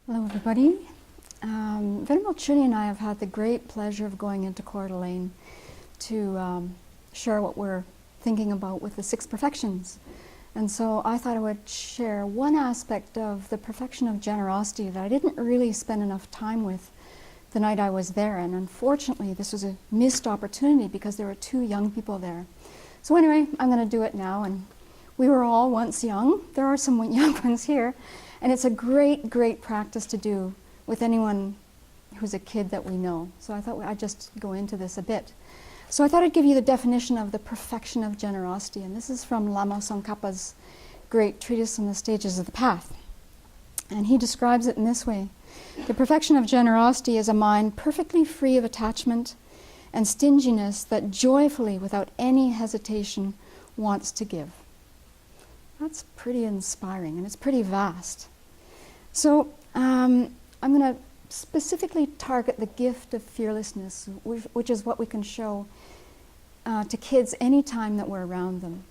Hello, everybody. Venerable Chuni and I have had the great pleasure of going into Coeur d'Alene to share what we're thinking about with the six perfections. And so I thought I would share one aspect of the perfection of generosity that I didn't really spend enough time with the night I was there. And unfortunately, this was a missed opportunity because there were two young people there. So anyway, I'm going to do it now. And we were all once young. There are some young ones here. And it's a great, great practice to do with anyone who's a kid that we know. So I thought I'd just go into this a bit. So I thought I'd give you the definition of the perfection of generosity. And this is from Lama Tsongkhapa's great treatise on the stages of the path. And he describes it in this way. The perfection of generosity is a mind perfectly free of attachment and stinginess that joyfully, without any hesitation, wants to give. That's pretty inspiring, and it's pretty vast. So I'm going to specifically target the gift of fearlessness, which is what we can show to kids any time that we're around them.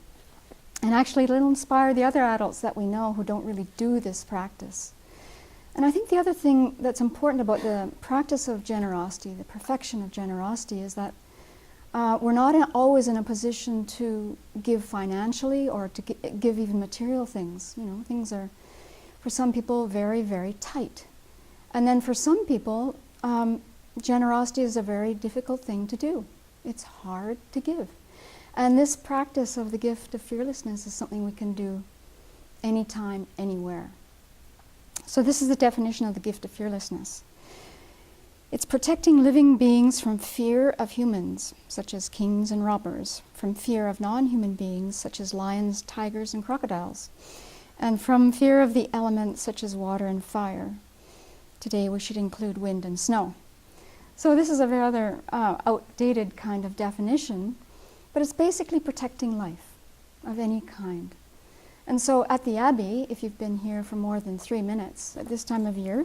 And actually it'll inspire the other adults that we know who don't really do this practice. And I think the other thing that's important about the practice of generosity, the perfection of generosity, is that we're not always in a position to give financially or to give even material things. You know, things are, for some people, very, very tight. And then for some people, generosity is a very difficult thing to do. It's hard to give. And this practice of the gift of fearlessness is something we can do anytime, anywhere. So this is the definition of the gift of fearlessness. It's protecting living beings from fear of humans, such as kings and robbers, from fear of non-human beings, such as lions, tigers, and crocodiles, and from fear of the elements, such as water and fire. Today we should include wind and snow. So this is a rather outdated kind of definition, but it's basically protecting life of any kind. And so at the Abbey, if you've been here for more than 3 minutes at this time of year,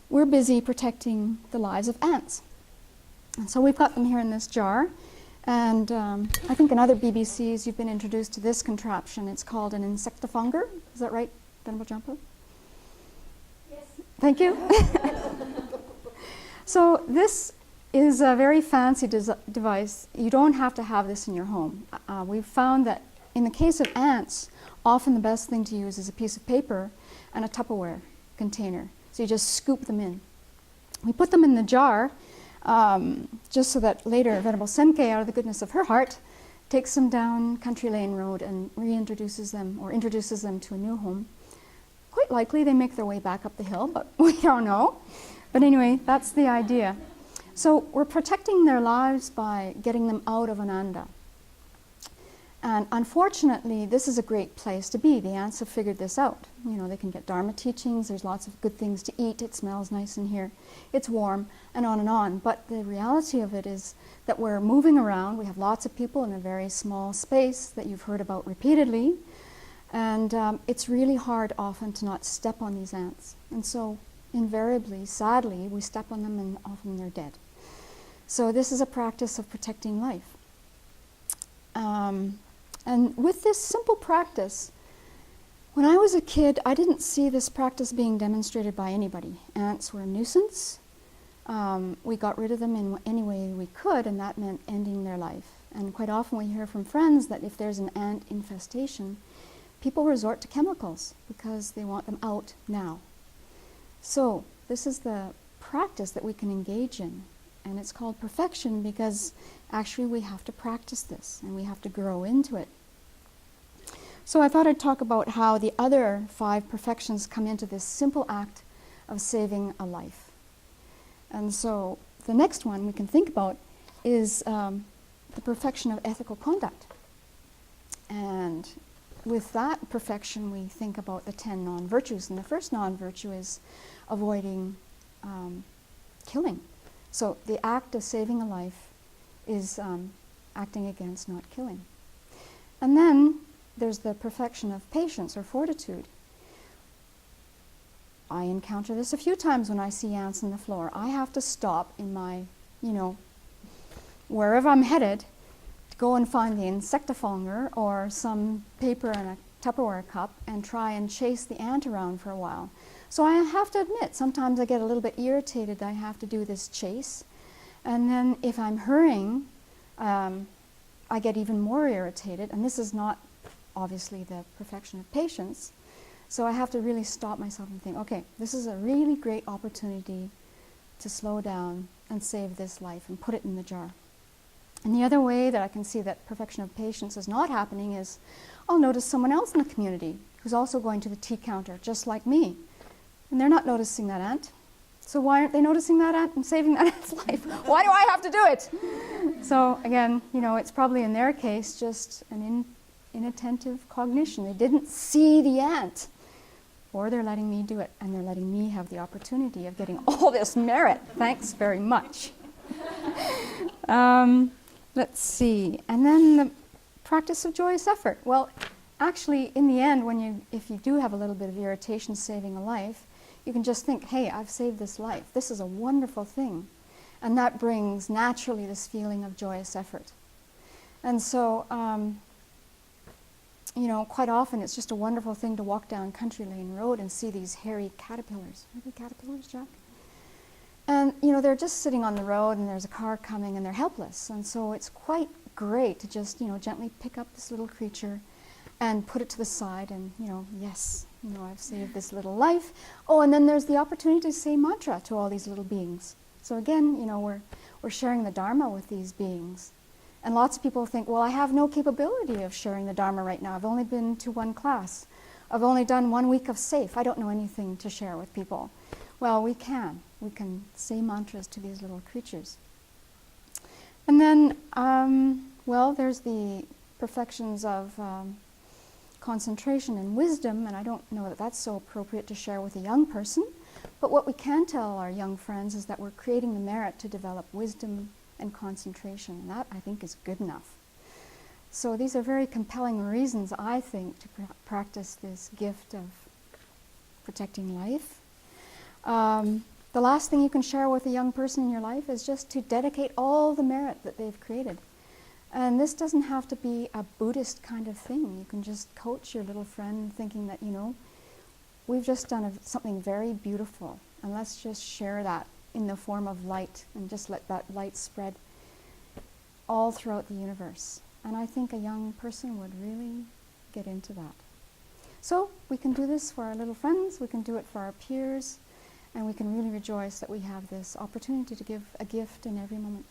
we're busy protecting the lives of ants. And so we've got them here in this jar. And I think in other BBCs you've been introduced to this contraption. It's called an insectifunger. Is that right, Venerable Jampa? Yes. Thank you. So this is a very fancy device. You don't have to have this in your home. We've found that in the case of ants, often the best thing to use is a piece of paper and a Tupperware container. So you just scoop them in. We put them in the jar just so that later Venerable Semke, out of the goodness of her heart, takes them down Country Lane Road and reintroduces them or introduces them to a new home. Quite likely they make their way back up the hill, but we don't know. But anyway, that's the idea. So we're protecting their lives by getting them out of Ananda. And unfortunately, this is a great place to be. The ants have figured this out. You know, they can get Dharma teachings, there's lots of good things to eat, it smells nice in here, it's warm, and on and on. But the reality of it is that we're moving around. We have lots of people in a very small space that you've heard about repeatedly. And it's really hard often to not step on these ants. And so invariably, sadly, we step on them and often they're dead. So this is a practice of protecting life. And with this simple practice, when I was a kid, I didn't see this practice being demonstrated by anybody. Ants were a nuisance. We got rid of them in any way we could, and that meant ending their life. And quite often we hear from friends that if there's an ant infestation, people resort to chemicals because they want them out now. So this is the practice that we can engage in. And it's called perfection because actually we have to practice this and we have to grow into it. So I thought I'd talk about how the other 5 perfections come into this simple act of saving a life. And so the next one we can think about is the perfection of ethical conduct. And with that perfection we think about the 10 non-virtues. And the first non-virtue is avoiding killing. So the act of saving a life is acting against not killing. And then there's the perfection of patience or fortitude. I encounter this a few times when I see ants on the floor. I have to stop in my, wherever I'm headed, to go and find the insectifunger or some paper and a Tupperware cup and try and chase the ant around for a while. So I have to admit, sometimes I get a little bit irritated. I have to do this chase. And then if I'm hurrying, I get even more irritated. And this is not obviously the perfection of patience. So I have to really stop myself and think, okay, this is a really great opportunity to slow down and save this life and put it in the jar. And the other way that I can see that perfection of patience is not happening is I'll notice someone else in the community who's also going to the tea counter, just like me. And they're not noticing that ant. So why aren't they noticing that ant and saving that ant's life? Why do I have to do it? So again, you know, it's probably in their case just an inattentive cognition. They didn't see the ant. Or they're letting me do it, and they're letting me have the opportunity of getting all this merit. Thanks very much. Let's see. And then the practice of joyous effort. Well, actually, in the end, if you do have a little bit of irritation saving a life, you can just think, hey, I've saved this life. This is a wonderful thing. And that brings naturally this feeling of joyous effort. And so, you know, quite often it's just a wonderful thing to walk down Country Lane Road and see these hairy caterpillars. Are they caterpillars, Jack? And, you know, they're just sitting on the road and there's a car coming and they're helpless. And so it's quite great to just, you know, gently pick up this little creature and put it to the side and, you know, yes, you know, I've saved this little life. Oh, and then there's the opportunity to say mantra to all these little beings. So again, you know, we're sharing the Dharma with these beings. And lots of people think, well, I have no capability of sharing the Dharma right now. I've only been to one class. I've only done 1 week of SAFE. I don't know anything to share with people. Well, we can. We can say mantras to these little creatures. And then, well, there's the perfections of concentration and wisdom, and I don't know that that's so appropriate to share with a young person. But what we can tell our young friends is that we're creating the merit to develop wisdom and concentration. And that, I think, is good enough. So these are very compelling reasons, I think, to practice this gift of protecting life. The last thing you can share with a young person in your life is just to dedicate all the merit that they've created. And this doesn't have to be a Buddhist kind of thing. You can just coach your little friend thinking that, you know, we've just done something very beautiful, and let's just share that in the form of light and just let that light spread all throughout the universe. And I think a young person would really get into that. So we can do this for our little friends, we can do it for our peers, and we can really rejoice that we have this opportunity to give a gift in every moment.